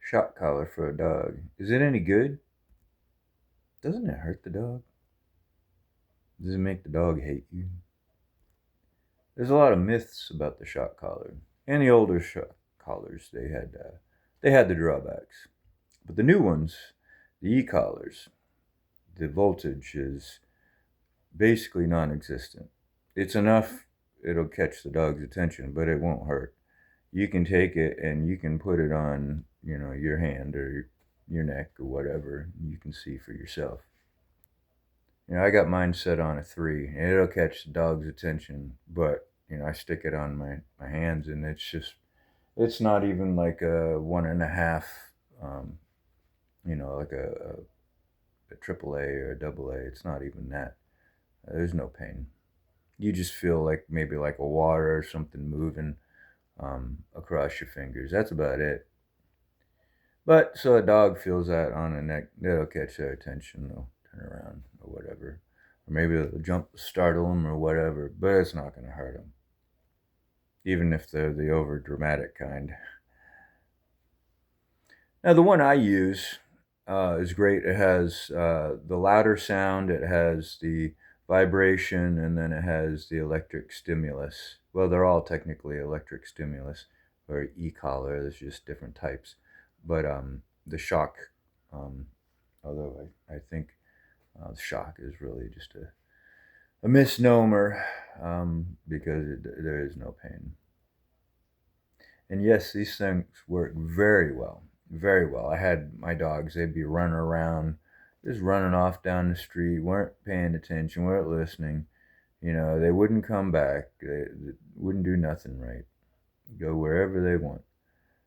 Shock collar for a dog. Is it any good? Doesn't it hurt the dog? Does it make the dog hate you? There's a lot of myths about the shock collar. And the older shock collars, they had the drawbacks. But the new ones, the e-collars, the voltage is basically non-existent. It's enough, it'll catch the dog's attention, but it won't hurt. You can take it and you can put it on, your hand or your neck or whatever. You can see for yourself. I got mine set on a 3, and it'll catch the dog's attention, but I stick it on my hands, and it's not even like a 1.5, um, like a triple A or a double A. It's not even that. There's no pain. You just feel like maybe like a water or something moving across your fingers. That's about it. But so a dog feels that on the neck, that'll catch their attention. They'll turn around or whatever. Or maybe it'll jump, startle them or whatever, but it's not going to hurt them. Even if they're the over dramatic kind. Now, the one I use is great. It has the louder sound, it has the vibration, and then it has the electric stimulus. Well, they're all technically electric stimulus or e-collar. There's just different types. But the shock, um, although I think the shock is really just a misnomer because there is no pain. And yes, these things work very well, very well. I had my dogs, they'd be running around, just running off down the street, weren't paying attention, weren't listening. They wouldn't come back, they wouldn't do nothing right, go wherever they want.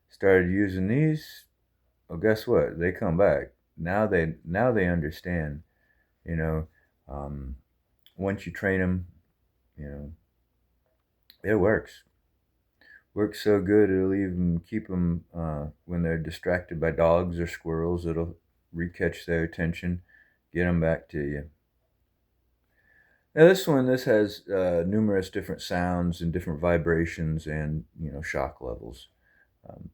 Started using these, well, guess what? They come back. Now they understand, you know, um, once you train them, you know, it works. Works so good it'll even keep them when they're distracted by dogs or squirrels. It'll recatch their attention, get them back to you. Now this has numerous different sounds and different vibrations and shock levels. Um,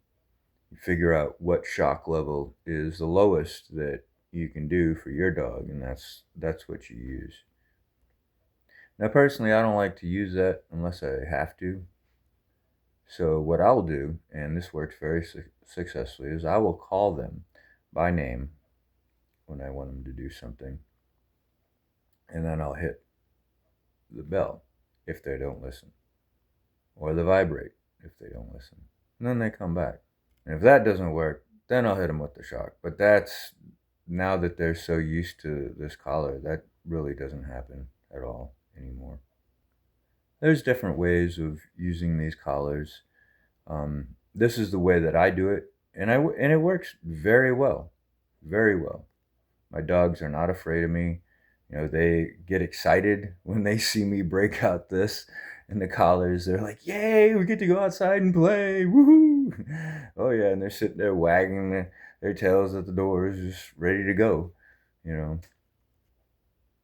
you figure out what shock level is the lowest that you can do for your dog, and that's what you use. Now, personally, I don't like to use that unless I have to. So what I'll do, and this works very successfully, is I will call them by name when I want them to do something, and then I'll hit the bell if they don't listen, or the vibrate if they don't listen. And then they come back. And if that doesn't work, then I'll hit them with the shock. But that's, now that they're so used to this collar, that really doesn't happen at all anymore. There's different ways of using these collars. This is the way that I do it, and it works very well, very well. My dogs are not afraid of me. They get excited when they see me break out this and the collars. They're like, "Yay, we get to go outside and play! Woohoo!" Oh yeah, and they're sitting there wagging their tails at the doors, just ready to go. You know.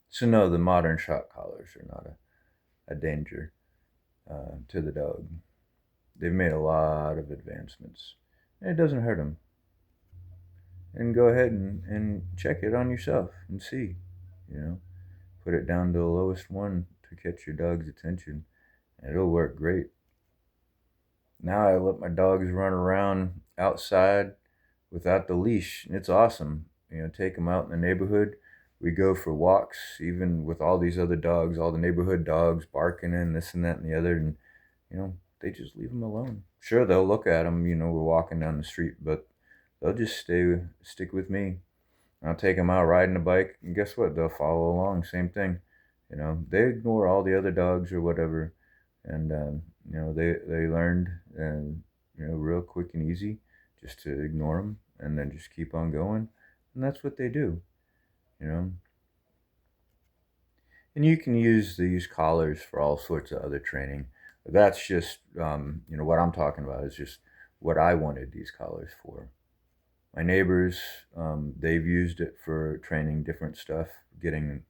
So no, the modern shock collars are not a danger to the dog. They've made a lot of advancements. And it doesn't hurt them. And go ahead and check it on yourself and see. Put it down to the lowest one to catch your dog's attention, and it'll work great. Now I let my dogs run around outside without the leash, and it's awesome. Take them out in the neighborhood. We go for walks, even with all these other dogs, all the neighborhood dogs barking and this and that and the other, and they just leave them alone. Sure, they'll look at them. We're walking down the street, but they'll just stick with me. I'll take them out riding a bike, and guess what? They'll follow along. Same thing. They ignore all the other dogs or whatever, and they learned, and real quick and easy, just to ignore them and then just keep on going, and that's what they do. You know, and you can use these collars for all sorts of other training. But that's just what I'm talking about is just what I wanted these collars for. My neighbors, they've used it for training different stuff, getting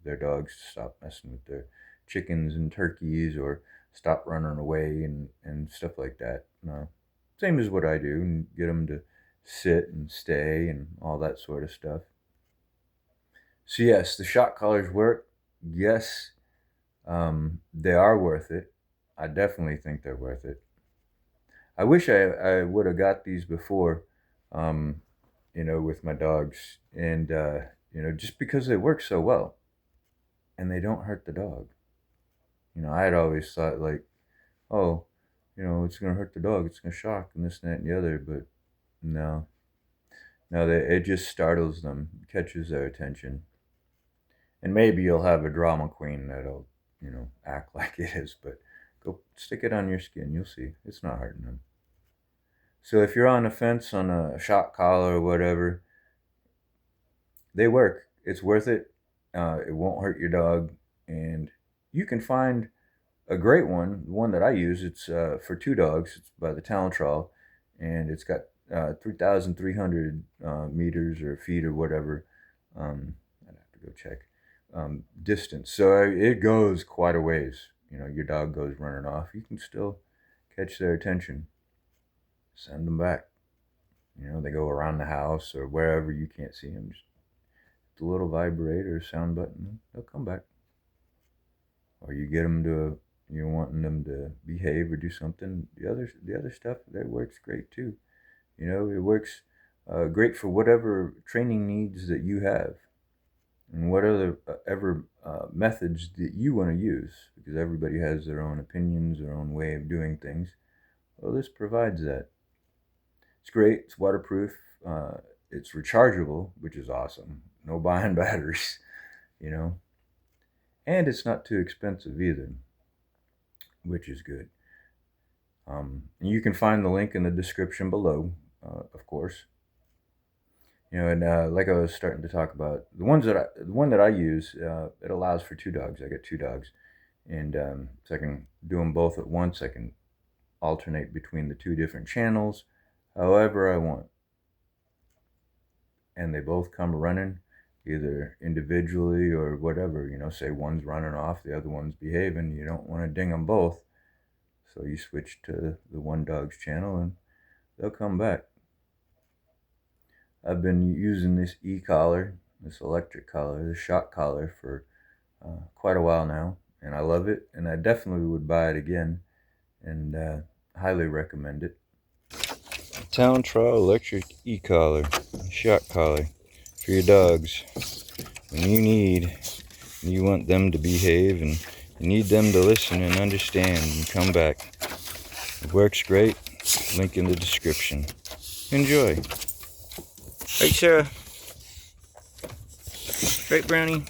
their dogs to stop messing with their chickens and turkeys or stop running away and stuff like that. Same as what I do, and get them to sit and stay and all that sort of stuff. So yes, the shock collars work. Yes, they are worth it. I definitely think they're worth it. I wish I would have got these before, um, with my dogs, and just because they work so well and they don't hurt the dog. I had always thought like, oh, it's gonna hurt the dog, it's gonna shock, and this, and that, and the other, but no, no, it just startles them, catches their attention, and maybe you'll have a drama queen that'll, act like it is, but go stick it on your skin, you'll see, it's not hurting them. So if you're on the fence on a shock collar or whatever, they work. It's worth it. It won't hurt your dog, and you can find a great one. The one that I use, it's for two dogs. It's by the Tallentrol, and it's got 3,300 meters or feet or whatever. I'd have to go check distance. So it goes quite a ways. Your dog goes running off, you can still catch their attention. Send them back. They go around the house or wherever you can't see them. Just the little vibrator sound button, they'll come back. Or you get them to, you're wanting them to behave or do something. The other stuff that works great too. It works great for whatever training needs that you have, and what other ever methods that you want to use. Because everybody has their own opinions, their own way of doing things. Well, this provides that. It's great. It's waterproof. It's rechargeable, which is awesome. No buying batteries, and it's not too expensive either, which is good. And you can find the link in the description below, of course. And like I was starting to talk about, the one that I use, it allows for two dogs. I got two dogs, and so I can do them both at once. I can alternate between the two different channels, however I want, and they both come running, either individually or whatever. Say one's running off, the other one's behaving. You don't want to ding them both, so you switch to the one dog's channel, and they'll come back. I've been using this e-collar, this electric collar, this shock collar for quite a while now, and I love it, and I definitely would buy it again, and highly recommend it. Tallentrol electric e-collar, shock collar for your dogs. When you want them to behave and you need them to listen and understand and come back. It works great. Link in the description. Enjoy. Right, Sarah? Right, Brownie?